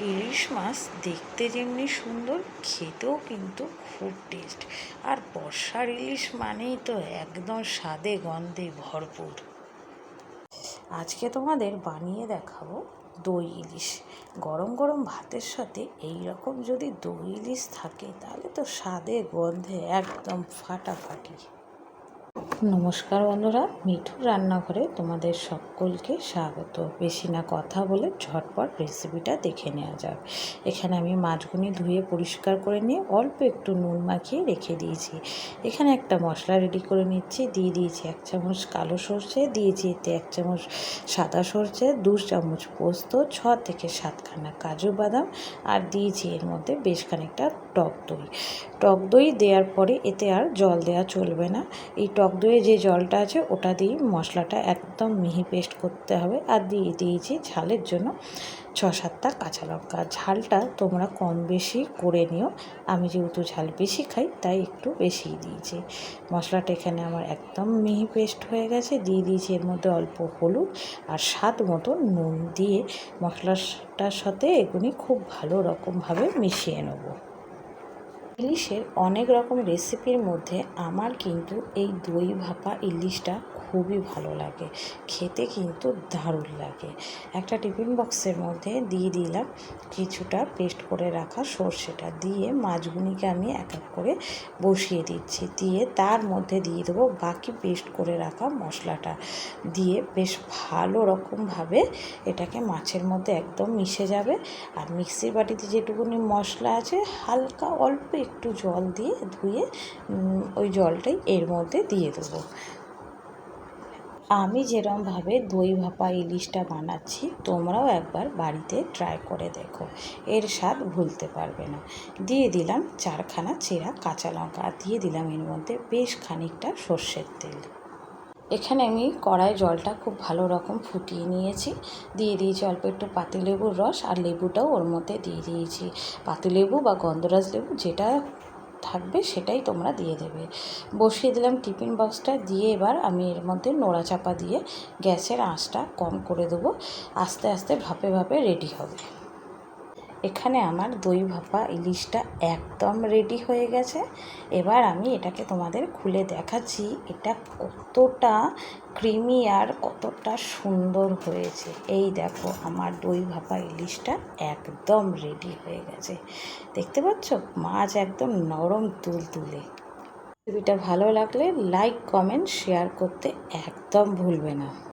ইলিশ মাছ দেখতে যেমনি সুন্দর, খেতেও কিন্তু খুব টেস্ট। আর বর্ষার ইলিশ মানেই তো একদম স্বাদে গন্ধে ভরপুর। আজকে তোমাদের বানিয়ে দেখাবো দই ইলিশ। গরম গরম ভাতের সাথে এই রকম যদি দই ইলিশ থাকে তাহলে তো স্বাদে গন্ধে একদম ফাটাফাটি। নমস্কার বন্ধুরা, মিঠুর রান্নাঘরে তোমাদের সকলকে স্বাগত। বেশি না কথা বলে ঝটপট রেসিপিটা দেখে নেওয়া যাক। এখানে আমি মাছগুনি ধুয়ে পরিষ্কার করে নিয়ে অল্প একটু নুন মাখিয়ে রেখে দিয়েছি। এখানে একটা মশলা রেডি করে নিচ্ছি। দিয়ে দিয়েছি 1 চামচ কালো সর্ষে, দিয়েছি এতে 1 চামচ সাদা সর্ষে, 2 চামচ পোস্ত, 6 থেকে 7খানা কাজু বাদাম, আর দিয়েছি এর মধ্যে বেশ খানিকটা টক দই। টক দই দেওয়ার পরে এতে আর জল দেওয়া চলবে না। এই টক দইয়ে যে জলটা আছে ওটা দিয়ে মশলাটা একদম মিহি পেস্ট করতে হবে। আর দিয়ে দিয়েছি ঝালের জন্য 6-7টা কাঁচা লঙ্কা। ঝালটা তোমরা কম বেশি করে নিও। আমি যেহেতু ঝাল বেশি খাই তাই একটু বেশিই দিয়েছি। মশলাটা এখানে আমার একদম মিহি পেস্ট হয়ে গেছে। দিয়ে দিয়েছি এর মধ্যে অল্প হলুদ আর স্বাদ মতো নুন দিয়ে মশলাটার সাথে এগুলি খুব ভালো রকমভাবে মিশিয়ে নেব। ইলিশের অনেক রকম রেসিপির মধ্যে আমার কিন্তু এই দই ভাপা ইলিশটা খুবই ভালো লাগে, খেতে কিন্তু দারুণ লাগে। একটা টিফিন বক্সের মধ্যে দিয়ে দিলাম কিছুটা পেস্ট করে রাখা সর্ষেটা, দিয়ে মাছগুলিকে আমি এক এক করে বসিয়ে দিচ্ছি। দিয়ে তার মধ্যে দিয়ে দেবো বাকি পেস্ট করে রাখা মশলাটা, দিয়ে বেশ ভালো রকমভাবে এটাকে মাছের মধ্যে একদম মিশে যাবে। আর মিক্সির বাটিতে যেটুকুনি মশলা আছে হালকা অল্প একটু জল দিয়ে ধুয়ে ওই জলটাই এর মধ্যে দিয়ে দেবো। আমি যেরকমভাবে দই ভাপা ইলিশটা বানাচ্ছি তোমরাও একবার বাড়িতে ট্রাই করে দেখো, এর স্বাদ ভুলতে পারবে না। দিয়ে দিলাম 4খানা চেরা কাঁচা লঙ্কা, দিয়ে দিলাম এর মধ্যে বেশ খানিকটা সর্ষের তেল। এখানে আমি কড়াই জলটা খুব ভালো রকম ফুটিয়ে নিয়েছি। দিয়ে দিয়েছি অল্প একটু পাতিলেবুর রস, আর লেবুটাও ওর মধ্যে দিয়ে দিয়েছি। পাতিলেবু বা গন্ধরাজ লেবু যেটা থাকবে সেটাই তোমরা দিয়ে দেবে। বসিয়ে দিলাম টিফিন বক্সটা, দিয়ে এবার আমি এর মধ্যে নোড়া চাপা দিয়ে গ্যাসের আঁচটা কম করে দেবো। আস্তে আস্তে ভাপে ভাপে রেডি হবে। এখানে আমার দই ভাপা ইলিশটা একদম রেডি হয়ে গেছে। এবার আমি এটাকে তোমাদের খুলে দেখাচ্ছি এটা কতটা ক্রিমি আর কতটা সুন্দর হয়েছে। এই দেখো আমার দই ভাপা ইলিশটা একদম রেডি হয়ে গেছে। দেখতে পাচ্ছ মাছ একদম নরম তুলতুলে। রেসিপিটা ভালো লাগলে লাইক কমেন্ট শেয়ার করতে একদম ভুলবে না।